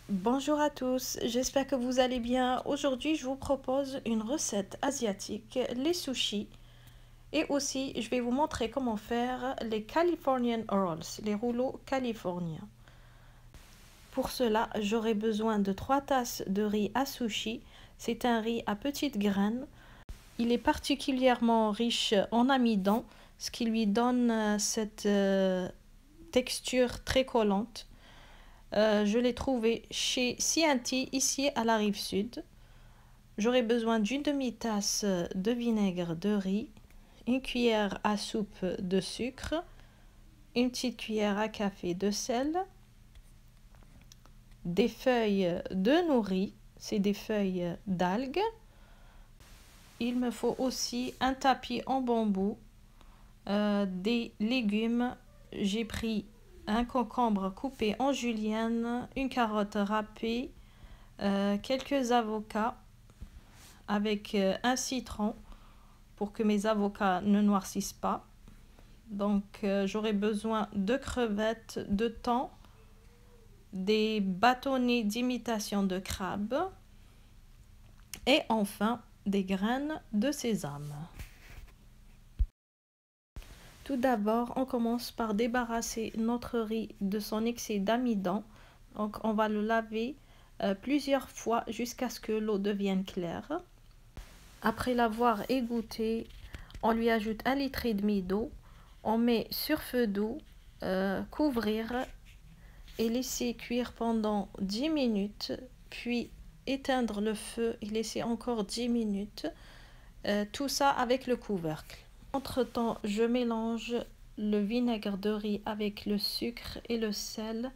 Bonjour à tous, j'espère que vous allez bien. Aujourd'hui, je vous propose une recette asiatique, les sushis. Et aussi, je vais vous montrer comment faire les Californian Rolls, les rouleaux californiens. Pour cela, j'aurai besoin de 3 tasses de riz à sushi. C'est un riz à petites graines. Il est particulièrement riche en amidon, ce qui lui donne cette texture très collante. Je l'ai trouvé chez C&T, ici à la rive sud. J'aurai besoin d'une demi-tasse de vinaigre de riz, une cuillère à soupe de sucre, une petite cuillère à café de sel, des feuilles de nori, c'est des feuilles d'algues. Il me faut aussi un tapis en bambou, des légumes. J'ai pris un concombre coupé en julienne, une carotte râpée, quelques avocats avec un citron pour que mes avocats ne noircissent pas. Donc j'aurai besoin de crevettes, de thon, des bâtonnets d'imitation de crabe et enfin des graines de sésame. Tout d'abord, on commence par débarrasser notre riz de son excès d'amidon. Donc on va le laver plusieurs fois jusqu'à ce que l'eau devienne claire. Après l'avoir égoutté, on lui ajoute 1,5 litre d'eau. On met sur feu doux, couvrir et laisser cuire pendant 10 minutes, puis éteindre le feu et laisser encore 10 minutes. Tout ça avec le couvercle. Entre-temps, je mélange le vinaigre de riz avec le sucre et le sel,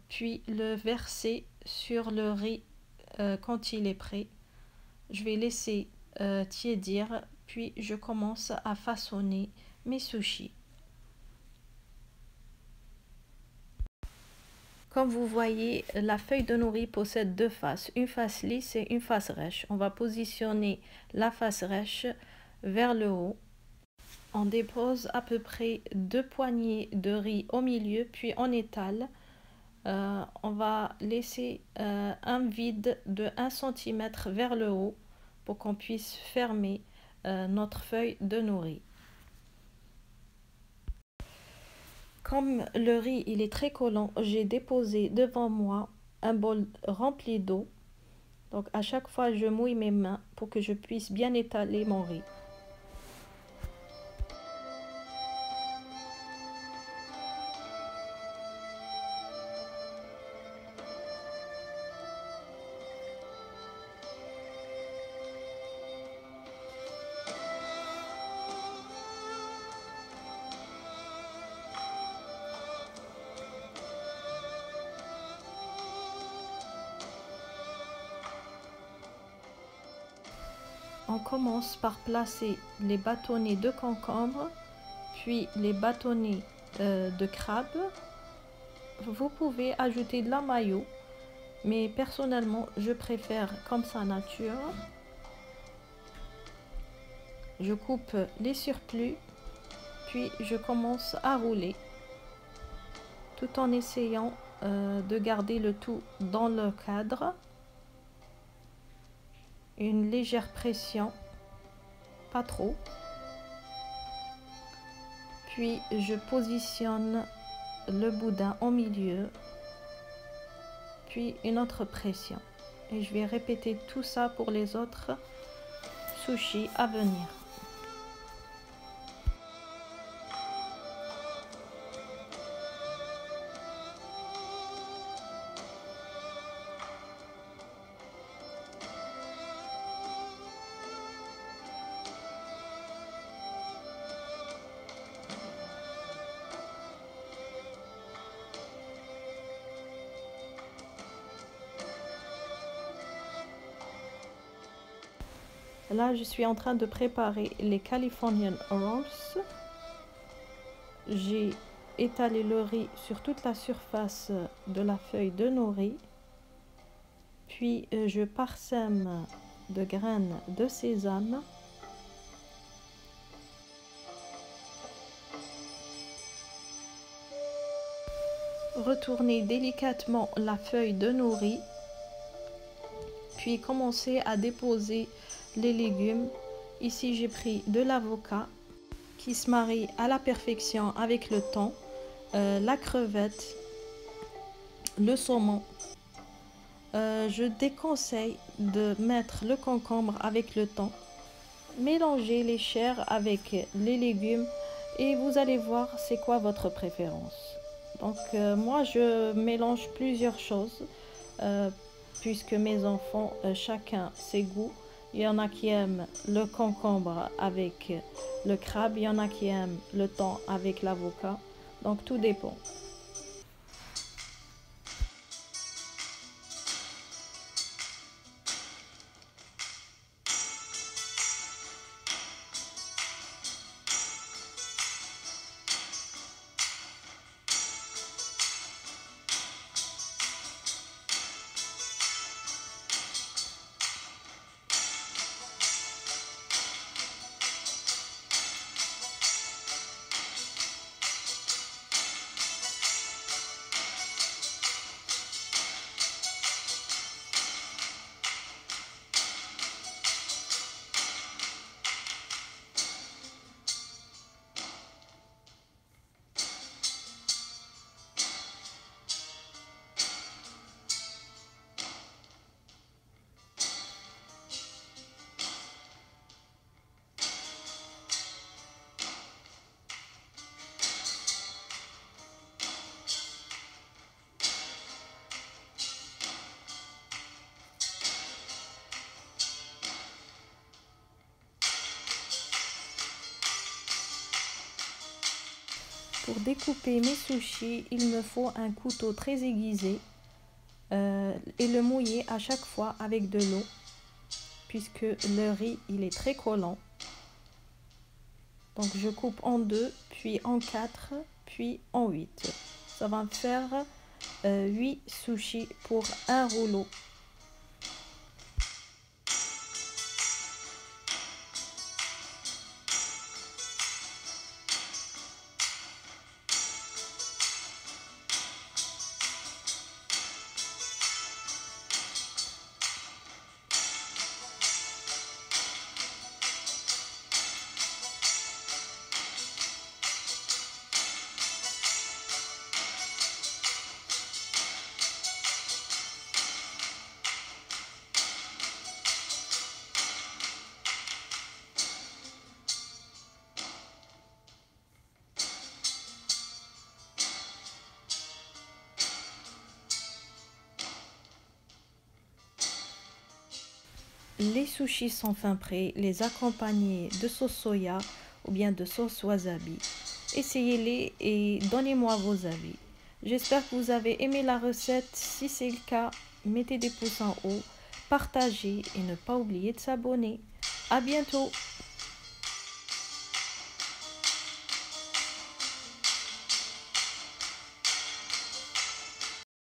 puis le verser sur le riz quand il est prêt. Je vais laisser tiédir, puis je commence à façonner mes sushis. Comme vous voyez, la feuille de nori possède deux faces, une face lisse et une face rêche. On va positionner la face rêche vers le haut. On dépose à peu près 2 poignées de riz au milieu, puis on étale. On va laisser un vide de 1 cm vers le haut pour qu'on puisse fermer notre feuille de nori. Comme le riz il est très collant, j'ai déposé devant moi un bol rempli d'eau. Donc à chaque fois je mouille mes mains pour que je puisse bien étaler mon riz. On commence par placer les bâtonnets de concombre, puis les bâtonnets de crabe. Vous pouvez ajouter de la mayo, mais personnellement je préfère comme ça nature. Je coupe les surplus, puis je commence à rouler, tout en essayant de garder le tout dans le cadre. Une légère pression, pas trop. Puis je positionne le boudin au milieu, puis une autre pression. Et je vais répéter tout ça pour les autres sushis à venir. Là, je suis en train de préparer les Californian Rolls. J'ai étalé le riz sur toute la surface de la feuille de nori. Puis, je parsème de graines de sésame. retournez délicatement la feuille de nori, puis commencez à déposer les légumes. Ici, j'ai pris de l'avocat qui se marie à la perfection avec le thon, la crevette, le saumon. Je déconseille de mettre le concombre avec le thon. Mélangez les chairs avec les légumes et vous allez voir c'est quoi votre préférence. Donc moi je mélange plusieurs choses puisque mes enfants chacun ses goûts. Il y en a qui aiment le concombre avec le crabe, il y en a qui aiment le thon avec l'avocat. Donc tout dépend. Pour découper mes sushis, il me faut un couteau très aiguisé et le mouiller à chaque fois avec de l'eau puisque le riz il est très collant. Donc je coupe en 2, puis en 4, puis en 8. Ça va me faire 8 sushis pour un rouleau. Les sushis sont fin prêts, les accompagner de sauce soya ou bien de sauce wasabi. Essayez-les et donnez-moi vos avis. J'espère que vous avez aimé la recette. Si c'est le cas, mettez des pouces en haut, partagez et ne pas oublier de s'abonner. À bientôt!